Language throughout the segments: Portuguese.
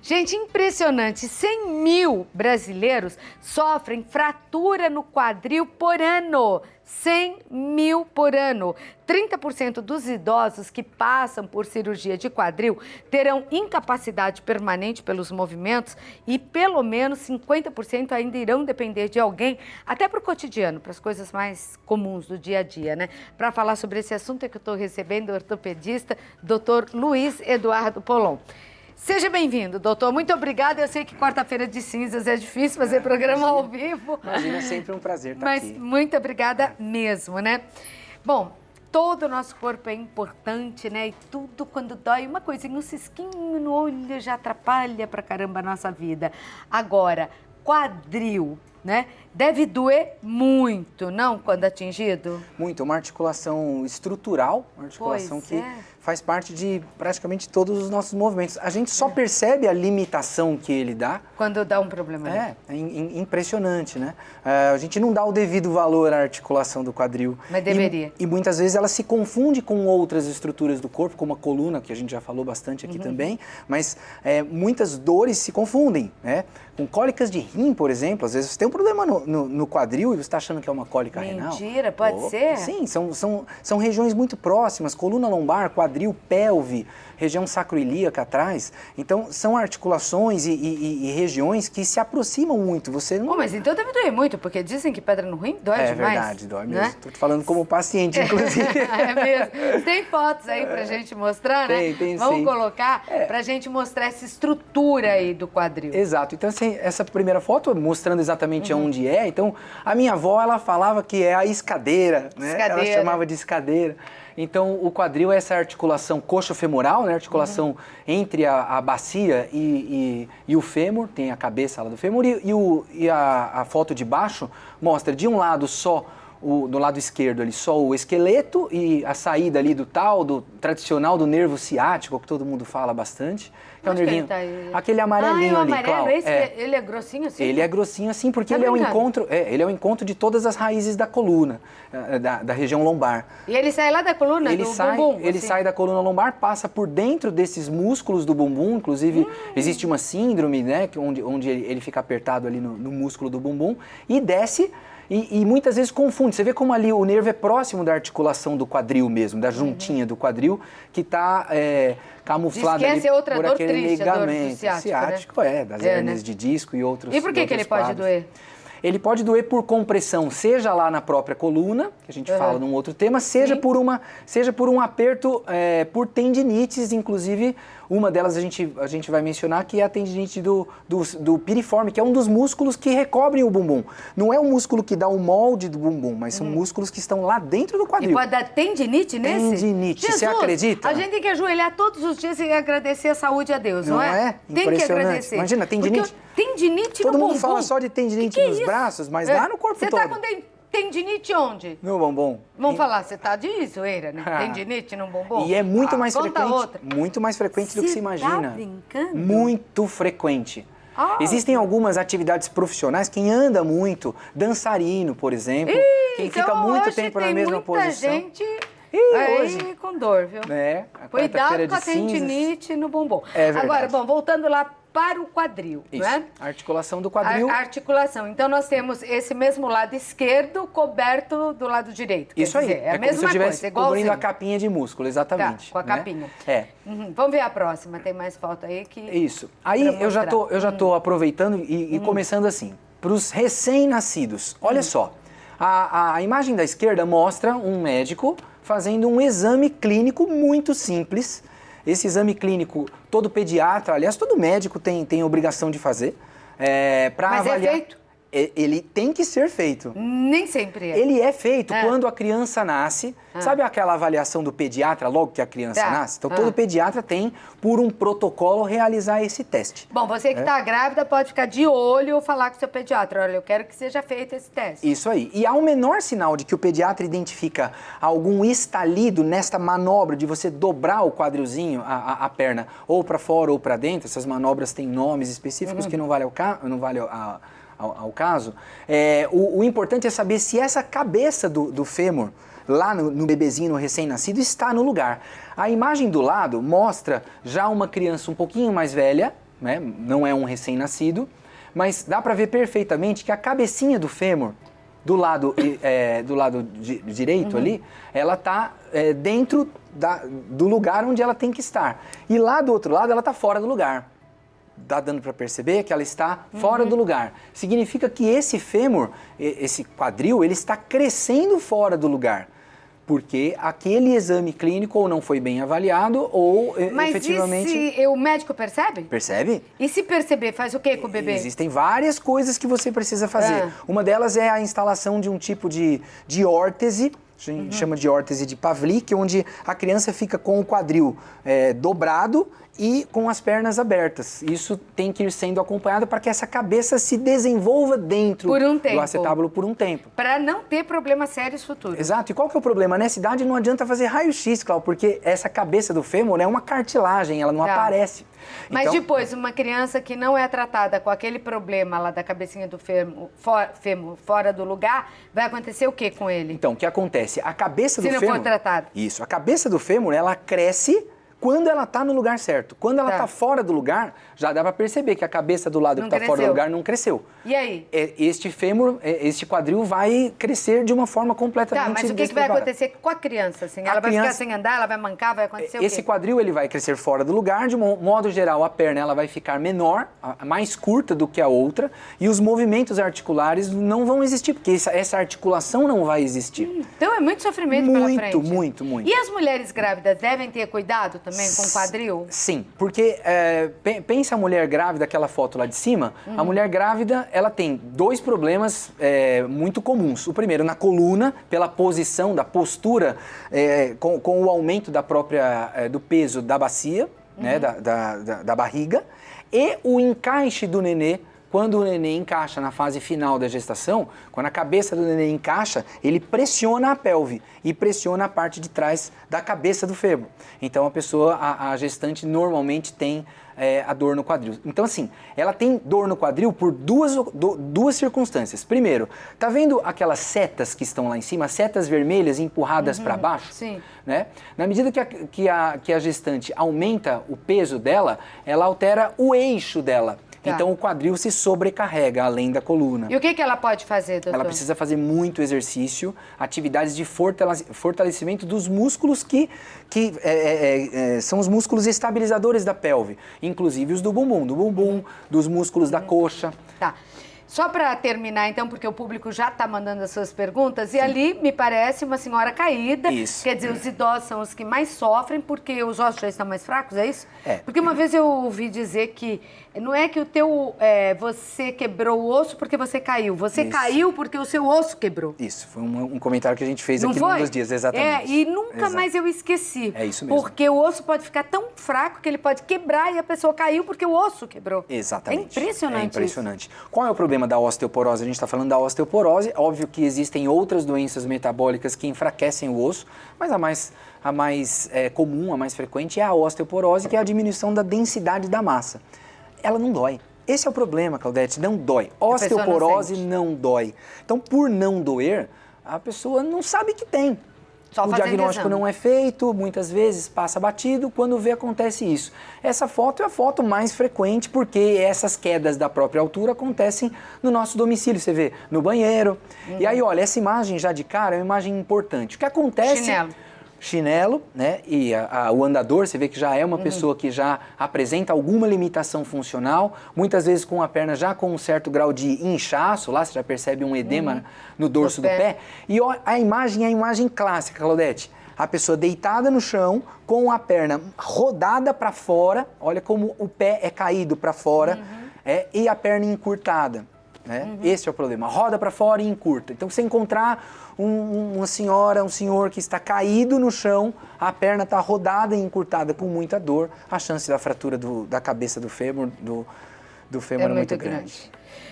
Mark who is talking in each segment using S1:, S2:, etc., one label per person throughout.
S1: Gente, impressionante, 100 mil brasileiros sofrem fratura no quadril por ano. 100 mil por ano. 30% dos idosos que passam por cirurgia de quadril terão incapacidade permanente pelos movimentos e pelo menos 50% ainda irão depender de alguém, até para o cotidiano, para as coisas mais comuns do dia a dia, né? Para falar sobre esse assunto é que eu estou recebendo o ortopedista, Dr. Luiz Eduardo Polon. Seja bem-vindo, doutor. Muito obrigada. Eu sei que quarta-feira de cinzas é difícil fazer programa ao vivo.
S2: Imagina, é sempre um prazer estar aqui.
S1: Mas muito obrigada mesmo, né? Bom, todo o nosso corpo é importante, né? E tudo quando dói, uma coisinha, um cisquinho no olho já atrapalha pra caramba a nossa vida. Agora, quadril, né? Deve doer muito, não, quando atingido?
S2: Muito, é uma articulação estrutural, uma articulação que faz parte de praticamente todos os nossos movimentos. A gente só percebe a limitação que ele dá.
S1: Quando dá um problema.
S2: É impressionante, né? A gente não dá o devido valor à articulação do quadril.
S1: Mas deveria.
S2: E muitas vezes ela se confunde com outras estruturas do corpo, como a coluna, que a gente já falou bastante aqui também, mas muitas dores se confundem, né? Com cólicas de rim, por exemplo, às vezes você tem um problema no quadril e você está achando que é uma cólica renal.
S1: Mentira, pode ser?
S2: Sim, são regiões muito próximas, coluna lombar, quadril, pelve, região sacroilíaca atrás. Então, são articulações e regiões que se aproximam muito. Você não...
S1: Mas então deve doer muito, porque dizem que pedra no rim dói demais.
S2: É verdade, dói mesmo.
S1: Né?
S2: Estou falando como paciente, inclusive.
S1: É mesmo. Tem fotos aí pra gente mostrar, né?
S2: Tem
S1: Vamos
S2: sim.
S1: colocar pra gente mostrar essa estrutura aí do quadril.
S2: Exato. Então, assim, essa primeira foto mostrando exatamente onde é. Então, a minha avó, ela falava que é a escadeira, né? Ela chamava de escadeira. Então, o quadril é essa articulação coxofemoral, né? Articulação entre a bacia e o fêmur, tem a cabeça lá do fêmur, e a foto de baixo mostra de um lado só, do lado esquerdo ali, só o esqueleto e a saída ali do tradicional do nervo ciático, que todo mundo fala bastante. Que é o nervinho, aquele amarelinho ali,
S1: amarelo, ele é grossinho assim?
S2: Ele é grossinho assim porque ele é o encontro de todas as raízes da coluna, da região lombar.
S1: E ele sai lá da coluna, do bumbum?
S2: Ele sai da coluna lombar, passa por dentro desses músculos do bumbum, inclusive existe uma síndrome, né, onde ele fica apertado ali no músculo do bumbum e desce. E muitas vezes confunde. Você vê como ali o nervo é próximo da articulação do quadril mesmo, da juntinha do quadril, que está camuflada ali por aquele ligamento ciático, né? Das hérnias de disco e outros.
S1: E por que ele pode doer?
S2: Ele pode doer por compressão, seja lá na própria coluna, que a gente fala num outro tema, seja por um aperto por tendinites, inclusive uma delas a gente vai mencionar, que é a tendinite do piriforme, que é um dos músculos que recobrem o bumbum. Não é o músculo que dá o molde do bumbum, mas são músculos que estão lá dentro do quadril.
S1: E pode dar tendinite nesse?
S2: Tendinite, você acredita?
S1: A gente tem que ajoelhar todos os dias e agradecer a saúde a Deus, não é?
S2: Tem que agradecer. Imagina, tendinite.
S1: Tendinite
S2: no bumbum.
S1: Todo
S2: mundo fala só de tendinite nos braços, mas lá no corpo todo.
S1: Você tá com tendinite onde?
S2: No bumbum.
S1: Vamos falar, você tá de zoeira, né? Tendinite no bumbum?
S2: E é muito mais frequente.
S1: Outra.
S2: Muito mais frequente do que se imagina.
S1: Tá brincando?
S2: Muito frequente. Existem algumas atividades profissionais, quem anda muito, dançarino, por exemplo, quem fica muito tempo na mesma posição.
S1: Gente
S2: hoje
S1: com dor, viu? Cuidado com a tendinite no bumbum. Agora, voltando lá para o quadril,
S2: isso,
S1: né?
S2: A articulação do quadril.
S1: A articulação. Então, nós temos esse mesmo lado esquerdo coberto do lado direito.
S2: Isso aí.
S1: É a mesma
S2: como se eu estivesse
S1: coisa,
S2: cobrindo a capinha de músculo, exatamente.
S1: Tá, com a capinha. Vamos ver a próxima. Tem mais foto aí que...
S2: Isso. Aí eu já tô aproveitando e começando assim. Para os recém-nascidos, olha só. A imagem da esquerda mostra um médico fazendo um exame clínico muito simples. Esse exame clínico, todo pediatra, aliás, todo médico tem obrigação de fazer. Para avaliar.
S1: É feito?
S2: Ele tem que ser feito.
S1: Nem sempre é.
S2: Ele é feito quando a criança nasce. Sabe aquela avaliação do pediatra logo que a criança nasce? Então, todo pediatra tem, por um protocolo, realizar esse teste.
S1: Bom, você que está grávida pode ficar de olho ou falar com o seu pediatra. Olha, eu quero que seja feito esse teste.
S2: Isso aí. E há um menor sinal de que o pediatra identifica algum estalido nesta manobra de você dobrar o quadrilzinho, a perna, ou para fora ou para dentro. Essas manobras têm nomes específicos que não vale ao caso. O importante é saber se essa cabeça do fêmur, lá no bebezinho, no recém-nascido, está no lugar. A imagem do lado mostra já uma criança um pouquinho mais velha, né? Não é um recém-nascido, mas dá para ver perfeitamente que a cabecinha do fêmur, do lado direito ali, ela está dentro do lugar onde ela tem que estar. E lá do outro lado, ela está fora do lugar. Dá dando para perceber que ela está fora do lugar. Significa que esse fêmur, esse quadril, ele está crescendo fora do lugar. Porque aquele exame clínico ou não foi bem avaliado ou efetivamente...
S1: Mas e se o médico percebe?
S2: Percebe?
S1: E se perceber, faz o quê com o bebê?
S2: Existem várias coisas que você precisa fazer. Uma delas é a instalação de um tipo de órtese, a gente chama de órtese de Pavlik, onde a criança fica com o quadril dobrado e com as pernas abertas. Isso tem que ir sendo acompanhado para que essa cabeça se desenvolva dentro do acetábulo por um tempo. Para
S1: não ter problemas sérios futuros.
S2: Exato. E qual que é o problema? Nessa idade não adianta fazer raio-x, Cláudio, porque essa cabeça do fêmur é uma cartilagem, ela não aparece.
S1: Mas então, depois, uma criança que não é tratada com aquele problema lá da cabecinha do fêmur fora do lugar, vai acontecer o que com ele?
S2: Então, o que acontece? A cabeça do fêmur...
S1: Se não for tratada.
S2: Isso. A cabeça do fêmur, ela cresce quando ela está no lugar certo. Quando ela está fora do lugar, já dá para perceber que a cabeça do lado que está fora do lugar não cresceu.
S1: E aí?
S2: Este fêmur, este quadril vai crescer de uma forma completamente
S1: mas o que vai acontecer com a criança? Assim? Ela vai ficar sem andar, ela vai mancar, vai acontecer o quê?
S2: Esse quadril ele vai crescer fora do lugar, de um modo geral a perna ela vai ficar menor, mais curta do que a outra, e os movimentos articulares não vão existir, porque essa articulação não vai existir.
S1: Então é muito sofrimento pela frente.
S2: Muito.
S1: E as mulheres grávidas devem ter cuidado também com o quadril?
S2: Sim, porque pensa a mulher grávida, aquela foto lá de cima, a mulher grávida, ela tem dois problemas muito comuns. O primeiro, na coluna, pela posição, da postura, com o aumento do peso da bacia, né, da barriga, e o encaixe do nenê. Quando o nenê encaixa na fase final da gestação, quando a cabeça do nenê encaixa, ele pressiona a pelve e pressiona a parte de trás da cabeça do fêmur. Então a gestante normalmente tem a dor no quadril. Então assim, ela tem dor no quadril por duas circunstâncias. Primeiro, tá vendo aquelas setas que estão lá em cima, setas vermelhas empurradas para baixo?
S1: Sim.
S2: Né? Na medida que a gestante aumenta o peso dela, ela altera o eixo dela. Então o quadril se sobrecarrega além da coluna.
S1: E o que ela pode fazer, doutor?
S2: Ela precisa fazer muito exercício, atividades de fortalecimento dos músculos que são os músculos estabilizadores da pelve, inclusive os do bumbum, dos músculos da coxa.
S1: Tá. Só para terminar, então, porque o público já está mandando as suas perguntas, e ali me parece uma senhora caída.
S2: Isso.
S1: Quer dizer, os idosos são os que mais sofrem porque os ossos já estão mais fracos, é isso?
S2: É.
S1: Porque uma vez eu ouvi dizer que não é que você quebrou o osso porque você caiu, você caiu porque o seu osso quebrou.
S2: Isso, foi um comentário que a gente fez aqui num dos dias, exatamente.
S1: E nunca mais eu esqueci.
S2: É isso mesmo.
S1: Porque o osso pode ficar tão fraco que ele pode quebrar e a pessoa caiu porque o osso quebrou.
S2: Exatamente.
S1: É impressionante.
S2: É impressionante. Qual é o problema da osteoporose? A gente está falando da osteoporose. Óbvio que existem outras doenças metabólicas que enfraquecem o osso, mas a mais comum, a mais frequente é a osteoporose, que é a diminuição da densidade da massa. Ela não dói. Esse é o problema, Claudete, não dói. Osteoporose não dói. Então, por não doer, a pessoa não sabe que tem. O diagnóstico não é feito, muitas vezes passa batido, quando vê acontece isso. Essa foto é a foto mais frequente porque essas quedas da própria altura acontecem no nosso domicílio, você vê, no banheiro. E aí, olha, essa imagem já de cara é uma imagem importante. O que acontece... Chinelo, né? E o andador, você vê que já é uma pessoa que já apresenta alguma limitação funcional, muitas vezes com a perna já com um certo grau de inchaço, lá você já percebe um edema no dorso do pé. E a imagem é a imagem clássica, Claudete. A pessoa deitada no chão, com a perna rodada para fora, olha como o pé é caído para fora, e a perna encurtada. Né? Esse é o problema, roda para fora e encurta. Então, você encontrar uma senhora, um senhor que está caído no chão, a perna está rodada e encurtada com muita dor, a chance da fratura da cabeça do fêmur, do fêmur é muito grande.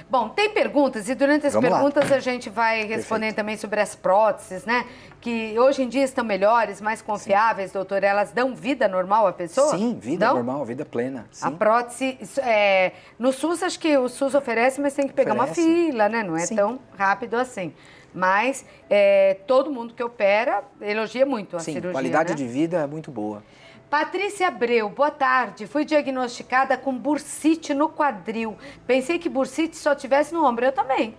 S1: Bom, tem perguntas e durante as perguntas a gente vai respondendo também sobre as próteses, né? Que hoje em dia estão melhores, mais confiáveis, doutor. Elas dão vida normal à pessoa?
S2: Sim, vida normal, vida plena. Sim.
S1: A prótese, no SUS, acho que o SUS oferece, mas tem que pegar uma fila, né? Não é tão rápido assim. Mas todo mundo que opera elogia muito a cirurgia,
S2: qualidade
S1: né?
S2: de vida é muito boa.
S1: Patrícia Abreu, boa tarde. Fui diagnosticada com bursite no quadril. Pensei que bursite só tivesse no ombro. Eu também.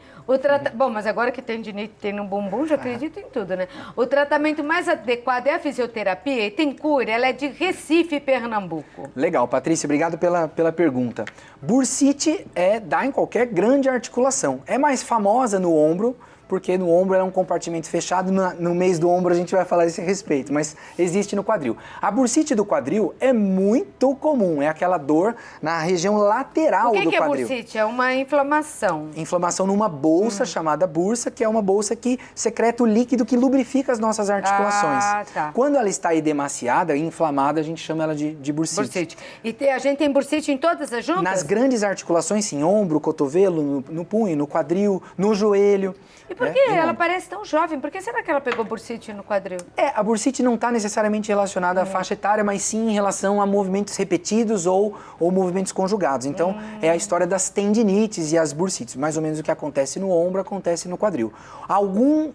S1: Bom, mas agora que tendinite tem no bumbum, já acredito em tudo, né? O tratamento mais adequado é a fisioterapia e tem cura. Ela é de Recife, Pernambuco.
S2: Legal, Patrícia, obrigado pela pergunta. Bursite dá em qualquer grande articulação. É mais famosa no ombro, porque no ombro é um compartimento fechado, no mês do ombro a gente vai falar a esse respeito, mas existe no quadril. A bursite do quadril é muito comum, é aquela dor na região lateral do quadril.
S1: O que é bursite? É uma inflamação.
S2: Inflamação numa bolsa chamada bursa, que é uma bolsa que secreta o líquido que lubrifica as nossas articulações.
S1: Tá.
S2: Quando ela está edemaciada, inflamada, a gente chama ela de bursite.
S1: Bursite. E a gente tem bursite em todas as juntas?
S2: Nas grandes articulações, sim, ombro, cotovelo, no punho, no quadril, no joelho.
S1: E por que ela parece tão jovem? Por que será que ela pegou bursite no quadril?
S2: A bursite não está necessariamente relacionada à faixa etária, mas sim em relação a movimentos repetidos ou movimentos conjugados. Então, é a história das tendinites e as bursites. Mais ou menos o que acontece no ombro, acontece no quadril. Algum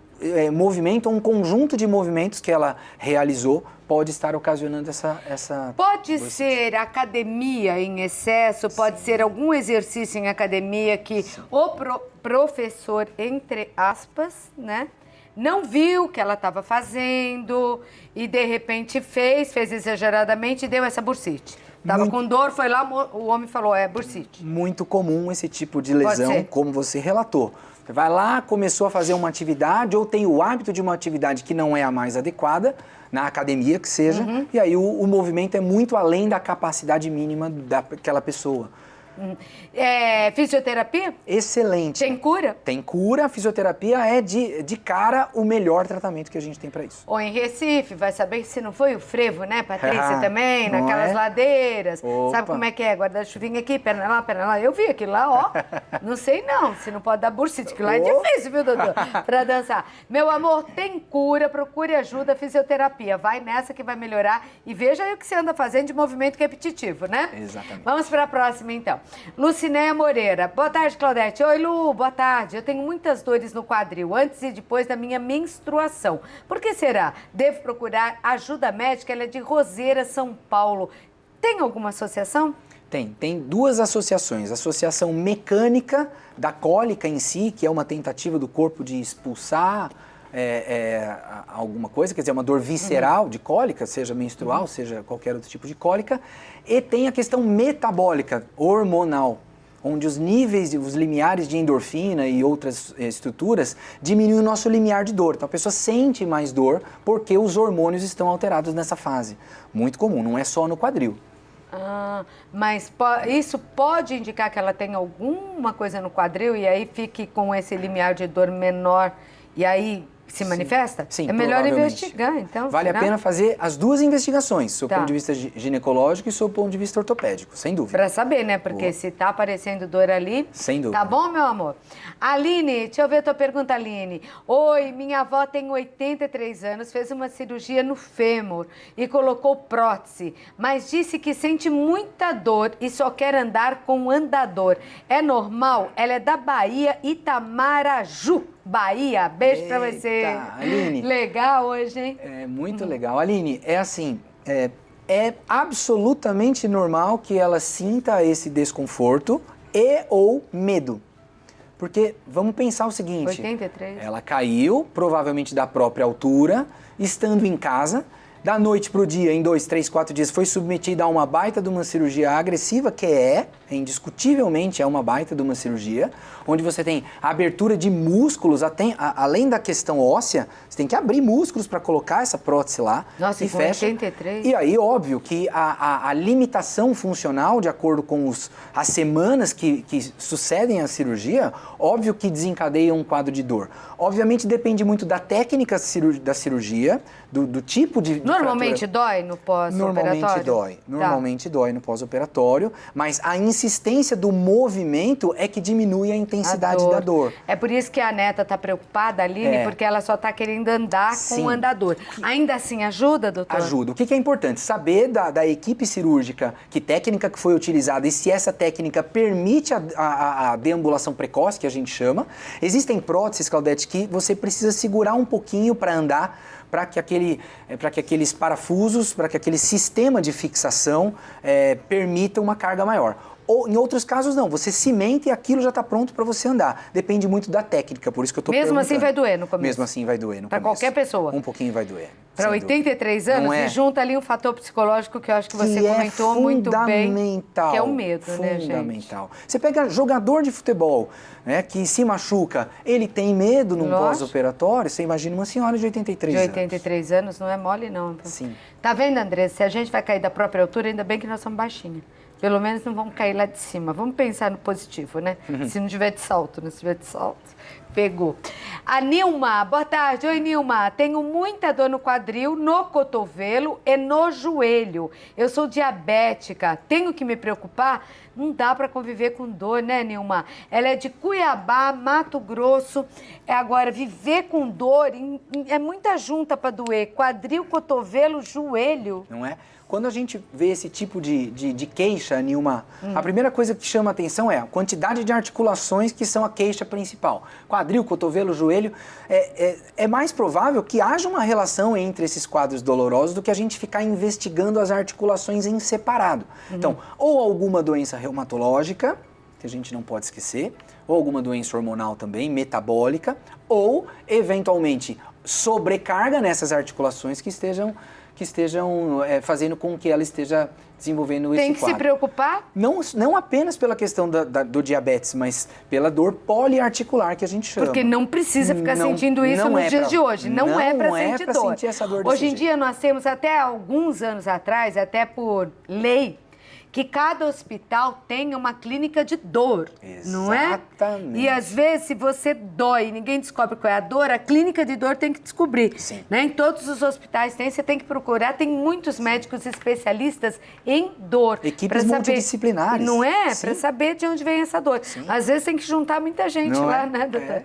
S2: movimento, um conjunto de movimentos que ela realizou pode estar ocasionando essa
S1: Pode ser academia em excesso, pode ser algum exercício em academia que o professor, entre aspas, né, não viu o que ela estava fazendo e de repente fez exageradamente e deu essa bursite. Tava com dor, foi lá, o homem falou, bursite.
S2: Muito comum esse tipo de lesão, como você relatou. Você vai lá, começou a fazer uma atividade ou tem o hábito de uma atividade que não é a mais adequada, na academia que seja, e aí o movimento é muito além da capacidade mínima daquela pessoa.
S1: Fisioterapia?
S2: Excelente.
S1: Tem cura?
S2: Tem cura. A fisioterapia é de cara o melhor tratamento que a gente tem para isso.
S1: Ou em Recife, vai saber se não foi o frevo, né, Patrícia, também, naquelas ladeiras.
S2: Opa.
S1: Sabe como é que é? Guarda-chuvinha aqui, perna lá. Eu vi aquilo lá, ó. Não sei não, se não pode dar bursite, que lá é difícil, viu, doutor? Para dançar. Meu amor, tem cura, procure ajuda, fisioterapia. Vai nessa que vai melhorar e veja aí o que você anda fazendo de movimento repetitivo, né?
S2: Exatamente.
S1: Vamos para a próxima, então. Lucinéia Moreira. Boa tarde, Claudete. Oi, Lu. Boa tarde. Eu tenho muitas dores no quadril, antes e depois da minha menstruação. Por que será? Devo procurar ajuda médica? Ela é de Roseira, São Paulo. Tem alguma associação?
S2: Tem duas associações. A associação mecânica da cólica em si, que é uma tentativa do corpo de expulsar alguma coisa, quer dizer, uma dor visceral de cólica, seja menstrual, seja qualquer outro tipo de cólica. E tem a questão metabólica, hormonal, onde os níveis, os limiares de endorfina e outras estruturas diminuem o nosso limiar de dor. Então a pessoa sente mais dor porque os hormônios estão alterados nessa fase. Muito comum, não é só no quadril.
S1: Mas isso pode indicar que ela tem alguma coisa no quadril e aí fique com esse limiar de dor menor e aí se manifesta?
S2: Sim,
S1: é melhor investigar, então.
S2: Vale a pena fazer as duas investigações, do
S1: Tá.
S2: ponto de vista ginecológico e do ponto de vista ortopédico, sem dúvida.
S1: Pra saber, né? Porque se tá aparecendo dor ali...
S2: Sem dúvida.
S1: Tá bom, meu amor? Aline, deixa eu ver a tua pergunta, Aline. Oi, minha avó tem 83 anos, fez uma cirurgia no fêmur e colocou prótese, mas disse que sente muita dor e só quer andar com andador. É normal? Ela é da Bahia, Itamaraju, Bahia. Beijo pra você.
S2: Aline.
S1: Legal hoje, hein?
S2: É muito legal. Aline, é assim, é absolutamente normal que ela sinta esse desconforto ou medo. Porque vamos pensar o seguinte...
S1: 83.
S2: Ela caiu, provavelmente da própria altura, estando em casa... Da noite para o dia, em 2, 3, 4 dias, foi submetida a uma baita de uma cirurgia agressiva, que indiscutivelmente é uma baita de uma cirurgia, onde você tem abertura de músculos, além da questão óssea, você tem que abrir músculos para colocar essa prótese lá.
S1: Nossa, e com 83?
S2: E aí, óbvio, que a limitação funcional, de acordo com as semanas que sucedem à cirurgia, óbvio que desencadeia um quadro de dor. Obviamente depende muito da técnica da cirurgia, do tipo de
S1: Normalmente dói no pós-operatório?
S2: Normalmente dói no pós-operatório, mas a insistência do movimento é que diminui a intensidade da dor.
S1: É por isso que a neta está preocupada, Aline, porque ela só está querendo andar com o andador. Ainda assim, ajuda, doutor?
S2: Ajuda. O que é importante? Saber da equipe cirúrgica, que técnica que foi utilizada e se essa técnica permite a deambulação precoce, que a gente chama. Existem próteses, Claudete, que você precisa segurar um pouquinho para andar, para que aqueles parafusos, para que aquele sistema de fixação permita uma carga maior. Ou, em outros casos, não. Você cimenta e aquilo já está pronto para você andar. Depende muito da técnica, por isso que eu estou perguntando.
S1: Mesmo assim vai doer no começo?
S2: Mesmo assim vai doer no começo.
S1: Para qualquer pessoa?
S2: Um pouquinho vai doer.
S1: Para 83 anos, e junta ali um fator psicológico que eu acho que você comentou muito bem, que é o medo, né, gente?
S2: Fundamental. Você pega jogador de futebol, né, que se machuca, ele tem medo num pós-operatório, você imagina uma senhora de 83 anos.
S1: De 83 anos não é mole, não.
S2: Sim.
S1: Tá vendo, André? Se a gente vai cair da própria altura, ainda bem que nós somos baixinhos. Pelo menos não vamos cair lá de cima. Vamos pensar no positivo, né? Se não tiver de salto, né? Se tiver de salto, pegou. A Nilma, boa tarde. Oi, Nilma. Tenho muita dor no quadril, no cotovelo e no joelho. Eu sou diabética. Tenho que me preocupar? Não dá para conviver com dor, né, Nilma? Ela é de Cuiabá, Mato Grosso. Agora, viver com dor é muita junta para doer. Quadril, cotovelo, joelho.
S2: Não é? Quando a gente vê esse tipo de queixa, Nilma, a primeira coisa que chama a atenção é a quantidade de articulações que são a queixa principal. Quadril, cotovelo, joelho. É mais provável que haja uma relação entre esses quadros dolorosos do que a gente ficar investigando as articulações em separado. Então, ou alguma doença reumatológica, que a gente não pode esquecer, ou alguma doença hormonal também, metabólica, ou, eventualmente, sobrecarga nessas articulações que estejam fazendo com que ela esteja desenvolvendo esse quadro.
S1: Tem que se preocupar?
S2: Não apenas pela questão do diabetes, mas pela dor poliarticular que a gente chama.
S1: Porque não precisa ficar sentindo isso nos dias de hoje. Não é para sentir dor.
S2: Sentir essa dor
S1: hoje em dia nós temos até alguns anos atrás, até por lei, que cada hospital tenha uma clínica de dor, não é?
S2: Exatamente.
S1: E às vezes, se você dói e ninguém descobre qual é a dor, a clínica de dor tem que descobrir.
S2: Sim.
S1: Né? Em todos os hospitais tem, você tem que procurar, tem muitos médicos especialistas em dor.
S2: Equipes multidisciplinares.
S1: Não é? Para saber de onde vem essa dor.
S2: Sim.
S1: Às vezes tem que juntar muita gente
S2: não
S1: lá, né, doutor?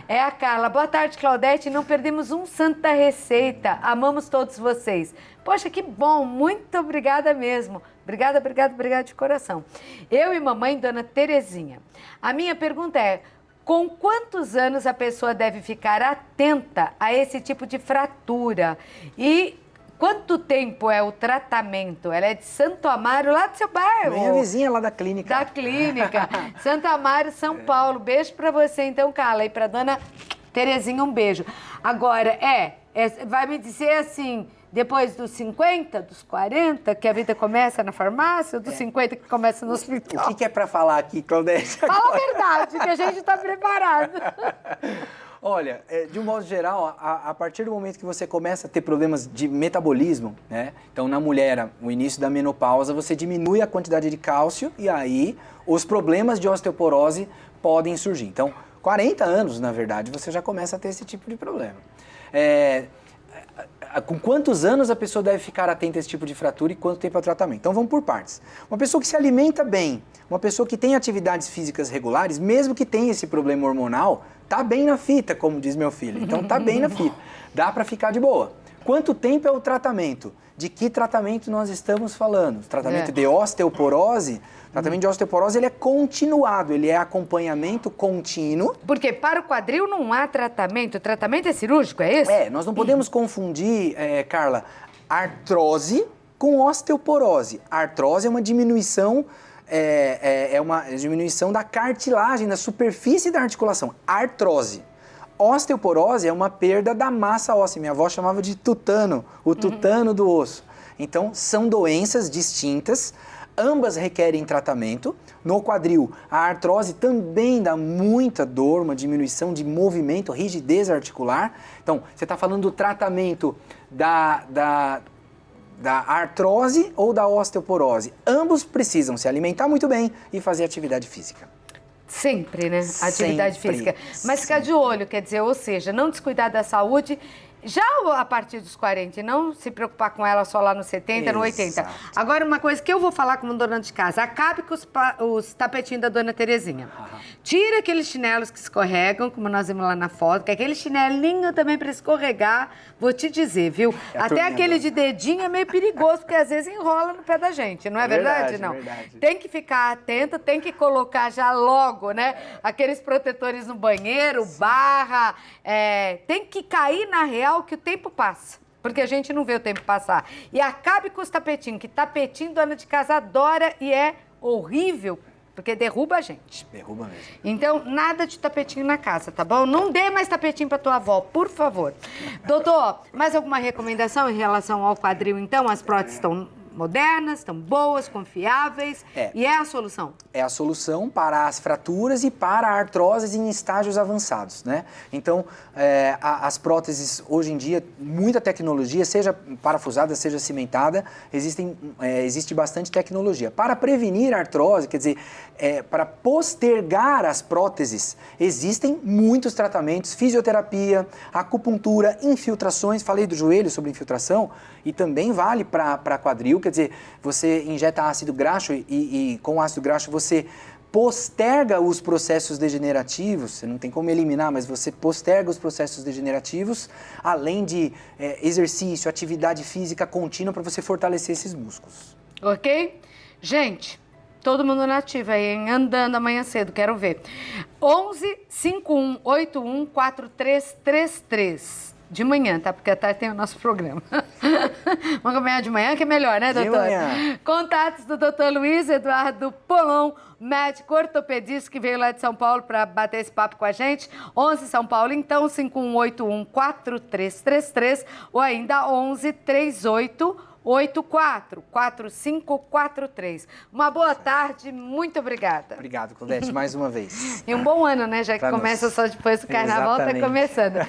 S1: É a Carla. Boa tarde, Claudete. Não perdemos um santo da receita. Amamos todos vocês. Poxa, que bom. Muito obrigada mesmo. Obrigada de coração. Eu e mamãe, dona Terezinha. A minha pergunta é, com quantos anos a pessoa deve ficar atenta a esse tipo de fratura? E quanto tempo é o tratamento? Ela é de Santo Amaro, lá do seu bairro.
S2: Minha vizinha lá da clínica.
S1: Da clínica. Santo Amaro, São Paulo. Beijo pra você, então, Carla. E pra dona Terezinha, um beijo. Agora, vai me dizer assim... Depois dos 50, dos 40, que a vida começa na farmácia, ou dos 50 que começa no hospital?
S2: O que é para falar aqui, Claudete?
S1: Fala a verdade, que a gente está preparado.
S2: Olha, de um modo geral, a partir do momento que você começa a ter problemas de metabolismo, né? Então, na mulher, o início da menopausa, você diminui a quantidade de cálcio e aí os problemas de osteoporose podem surgir. Então, 40 anos, na verdade, você já começa a ter esse tipo de problema. Com quantos anos a pessoa deve ficar atenta a esse tipo de fratura e quanto tempo é o tratamento? Então vamos por partes. Uma pessoa que se alimenta bem, uma pessoa que tem atividades físicas regulares, mesmo que tenha esse problema hormonal, tá bem na fita, como diz meu filho. Então tá bem na fita. Dá para ficar de boa. Quanto tempo é o tratamento? De que tratamento nós estamos falando? Tratamento de osteoporose? O tratamento de osteoporose ele é continuado, ele é acompanhamento contínuo.
S1: Porque para o quadril não há tratamento, o tratamento é cirúrgico, é isso?
S2: Nós não podemos confundir, Carla, artrose com osteoporose. A artrose é uma diminuição, uma diminuição da cartilagem, da superfície da articulação. Artrose. Osteoporose é uma perda da massa óssea. Minha avó chamava de tutano, o tutano do osso. Então, são doenças distintas. Ambas requerem tratamento. No quadril, a artrose também dá muita dor, uma diminuição de movimento, rigidez articular. Então, você está falando do tratamento da artrose ou da osteoporose. Ambos precisam se alimentar muito bem e fazer atividade física.
S1: Sempre, né? Atividade física. Mas ficar de olho, quer dizer, ou seja, não descuidar da saúde... Já a partir dos 40, e não se preocupar com ela só lá nos 70, no 80. Agora, uma coisa que eu vou falar como dona de casa, acabe com os tapetinhos da dona Terezinha. Tira aqueles chinelos que escorregam, como nós vimos lá na foto, que aquele chinelinho também para escorregar, vou te dizer, viu? Até aquele de dedinho é meio perigoso, porque às vezes enrola no pé da gente, não é verdade? Não.
S2: Verdade.
S1: Tem que ficar atenta, tem que colocar já logo, né? Aqueles protetores no banheiro, barra, tem que cair na real legal que o tempo passa. Porque a gente não vê o tempo passar. E acabe com os tapetinhos, que tapetinho dona de casa adora e é horrível, porque derruba a gente.
S2: Derruba mesmo.
S1: Então, nada de tapetinho na casa, tá bom? Não dê mais tapetinho pra tua avó, por favor. Doutor, mais alguma recomendação em relação ao quadril, então? As próteses estão modernas, estão boas, confiáveis. E é a solução?
S2: É a solução para as fraturas e para artroses em estágios avançados, né? Então, as próteses, hoje em dia, muita tecnologia, seja parafusada, seja cimentada, existe bastante tecnologia. Para prevenir a artrose, quer dizer, para postergar as próteses, existem muitos tratamentos, fisioterapia, acupuntura, infiltrações, falei do joelho sobre infiltração, e também vale para quadril, quer dizer, você injeta ácido graxo e com ácido graxo você posterga os processos degenerativos, você não tem como eliminar, mas você posterga os processos degenerativos, além de exercício, atividade física contínua para você fortalecer esses músculos.
S1: Ok? Gente, todo mundo na ativa aí, hein? Andando amanhã cedo, quero ver. 11 51 81 4333. De manhã, tá? Porque à tarde tem o nosso programa. Vamos caminhar de manhã, que é melhor, né, doutor?
S2: De manhã.
S1: Contatos do doutor Luiz Eduardo Polon, médico ortopedista que veio lá de São Paulo para bater esse papo com a gente. 11 São Paulo, então, 5181-4333 ou ainda 1138-4543. Uma boa tarde, muito obrigada.
S2: Obrigado, Claudete, mais uma vez.
S1: E um bom ano, né? Já que começa só depois do carnaval, tá começando.